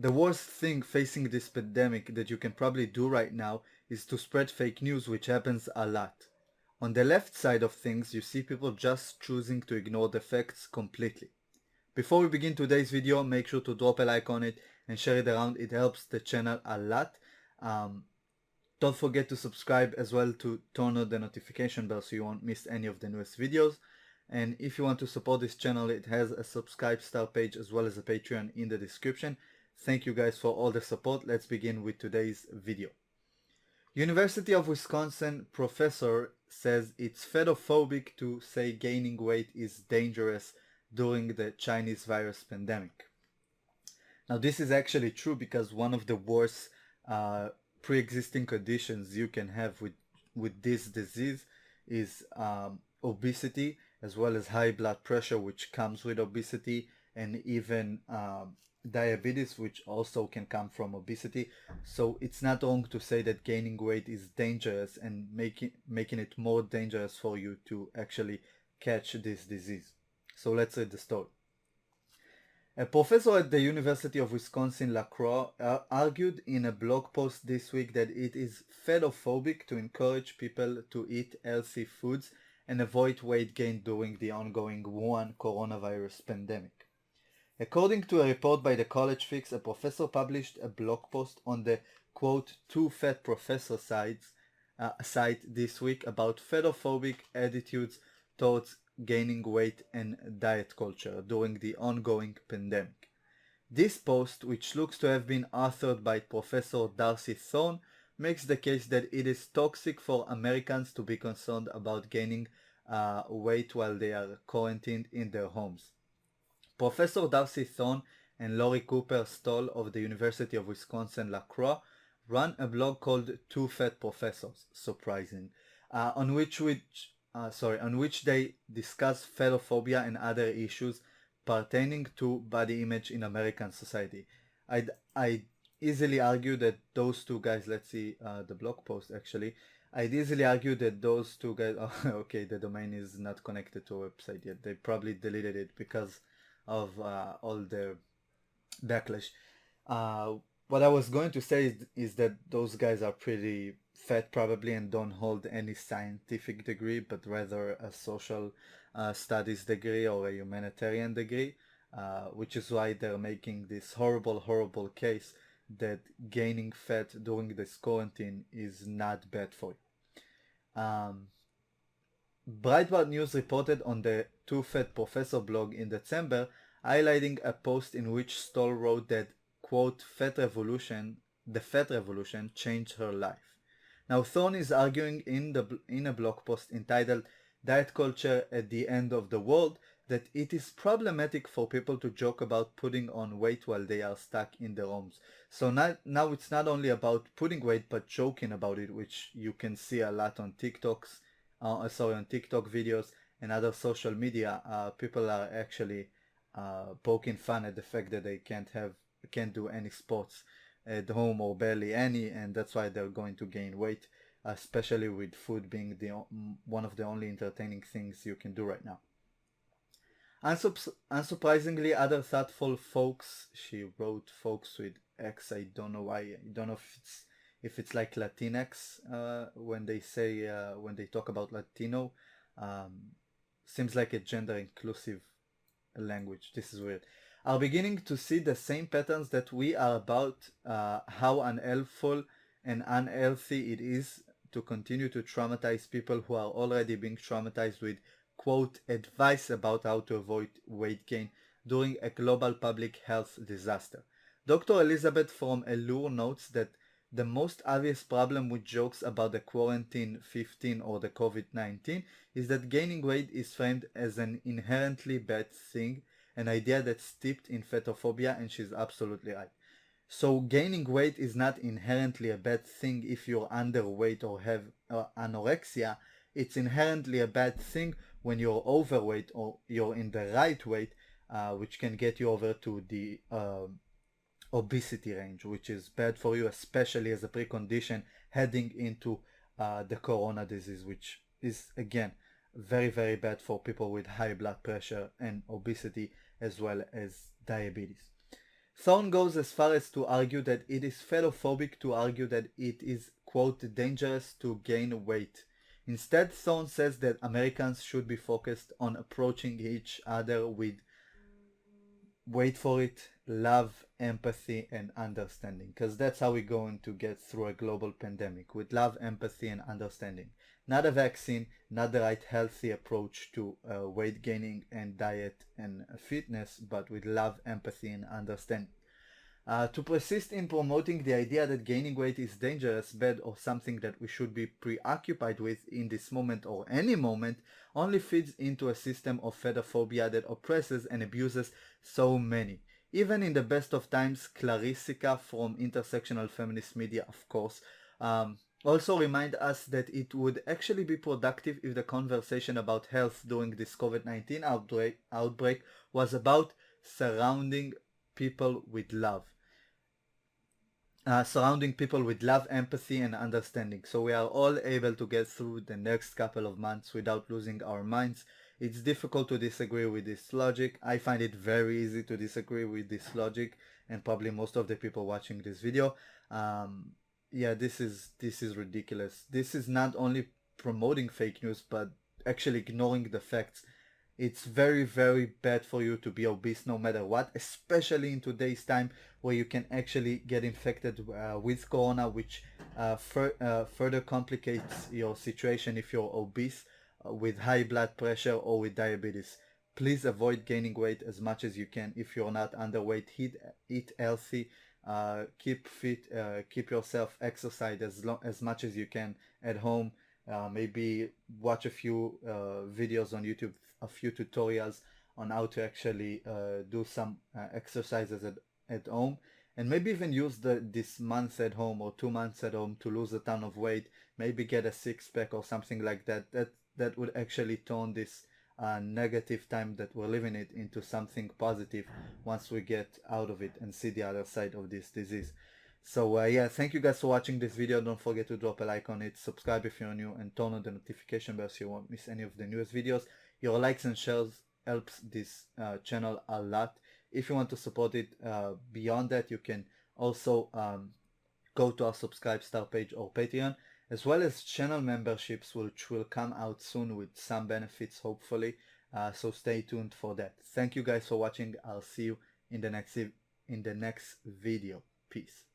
The worst thing facing this pandemic that you can probably do right now is to spread fake news, which happens a lot. On the left side of things, you see people just choosing to ignore the facts completely. Before we begin today's video, make sure to drop a like on it and share it around. It helps the channel a lot. Don't forget to subscribe as well to turn on the notification bell so you won't miss any of the newest videos. And if you want to support this channel, it has a subscribe star page as well as a Patreon in the description. Thank you guys for all the support. Let's begin with today's video. University of Wisconsin professor says it's fatphobic to say gaining weight is dangerous during the Chinese virus pandemic. Now this is actually true because one of the worst pre-existing conditions you can have with this disease is obesity, as well as high blood pressure, which comes with obesity, and even diabetes, which also can come from obesity. So it's not wrong to say that gaining weight is dangerous and making it more dangerous for you to actually catch this disease. So let's read the story. A professor at the University of Wisconsin-La Croix argued in a blog post this week that it is fatphobic to encourage people to eat healthy foods and avoid weight gain during the ongoing Wuhan coronavirus pandemic. According to a report by the College Fix, a professor published a blog post on the quote "Too Fat Professor" site this week about fatphobic attitudes towards gaining weight and diet culture during the ongoing pandemic. This post, which looks to have been authored by Professor Darcy Thorne, makes the case that it is toxic for Americans to be concerned about gaining weight while they are quarantined in their homes. Professor Darcy Thorne and Lori Cooper Stoll of the University of Wisconsin-La Croix run a blog called Two Fat Professors, surprising, on which they discuss fatphobia and other issues pertaining to body image in American society. I'd easily argue that those two guys, let's see the blog post actually, I'd easily argue that those two guys, okay, the domain is not connected to a website yet. They probably deleted it because of all the backlash. What I was going to say is that those guys are pretty fat probably and don't hold any scientific degree, but rather a social studies degree or a humanitarian degree, which is why they're making this horrible case that gaining fat during this quarantine is not bad for you. Breitbart News reported on the Two Fat Professor blog in December, highlighting a post in which Stoll wrote that, quote, the fat revolution changed her life. Now Thorne is arguing in a blog post entitled Diet Culture at the End of the World that it is problematic for people to joke about putting on weight while they are stuck in their homes. So now it's not only about putting weight but joking about it, which you can see a lot on TikTok videos and other social media. People are actually poking fun at the fact that they can't do any sports at home or barely any, and that's why they're going to gain weight, especially with food being one of the only entertaining things you can do right now. Unsurprisingly, other thoughtful folks, she wrote folks with X, I don't know why, I don't know if it's like Latinx when they talk about Latino, seems like a gender inclusive language. This is weird. Are beginning to see the same patterns that we are about how unhelpful and unhealthy it is to continue to traumatize people who are already being traumatized with, quote, advice about how to avoid weight gain during a global public health disaster. Dr. Elizabeth from Allure notes that the most obvious problem with jokes about the quarantine 15 or the COVID-19 is that gaining weight is framed as an inherently bad thing, an idea that's steeped in fatphobic, and she's absolutely right. So gaining weight is not inherently a bad thing if you're underweight or have anorexia. It's inherently a bad thing when you're overweight or you're in the right weight, which can get you over to the obesity range, which is bad for you, especially as a precondition heading into the corona disease, which is again very bad for people with high blood pressure and obesity as well as diabetes. Thorne goes as far as to argue that it is fatphobic to argue that it is, quote, dangerous to gain weight. Instead, Thorne says that Americans should be focused on approaching each other with, wait for it, love, empathy, and understanding. Because that's how we're going to get through a global pandemic, with love, empathy, and understanding. Not a vaccine, not the right healthy approach to weight gaining and diet and fitness, but with love, empathy, and understanding. To persist in promoting the idea that gaining weight is dangerous, bad, or something that we should be preoccupied with in this moment or any moment only feeds into a system of fetophobia that oppresses and abuses so many. Even in the best of times, Clarissa from Intersectional Feminist Media, of course, also remind us that it would actually be productive if the conversation about health during this COVID-19 outbreak was about surrounding people with love. Surrounding people with love, empathy, and understanding, so we are all able to get through the next couple of months without losing our minds. It's difficult to disagree with this logic. I find it very easy to disagree with this logic, and probably most of the people watching this video. Yeah, this is ridiculous. This is not only promoting fake news, but actually ignoring the facts. It's very, very bad for you to be obese no matter what, especially in today's time where you can actually get infected with corona, which further complicates your situation if you're obese, with high blood pressure or with diabetes. Please avoid gaining weight as much as you can. If you're not underweight, eat healthy, keep fit, keep yourself exercise as much as you can at home. Maybe watch a few videos on YouTube, a few tutorials on how to actually do some exercises at home, and maybe even use this month at home or 2 months at home to lose a ton of weight. Maybe get a six-pack or something like that. That would actually turn this negative time that we're living it into something positive once we get out of it and see the other side of this disease. So yeah, thank you guys for watching this video. Don't forget to drop a like on it, subscribe if you're new, and turn on the notification bell so you won't miss any of the newest videos. Your likes and shares helps this channel a lot. If you want to support it beyond that, you can also go to our subscribe star page or Patreon, as well as channel memberships, which will come out soon with some benefits, hopefully. So stay tuned for that. Thank you guys for watching. I'll see you in the next video. Peace.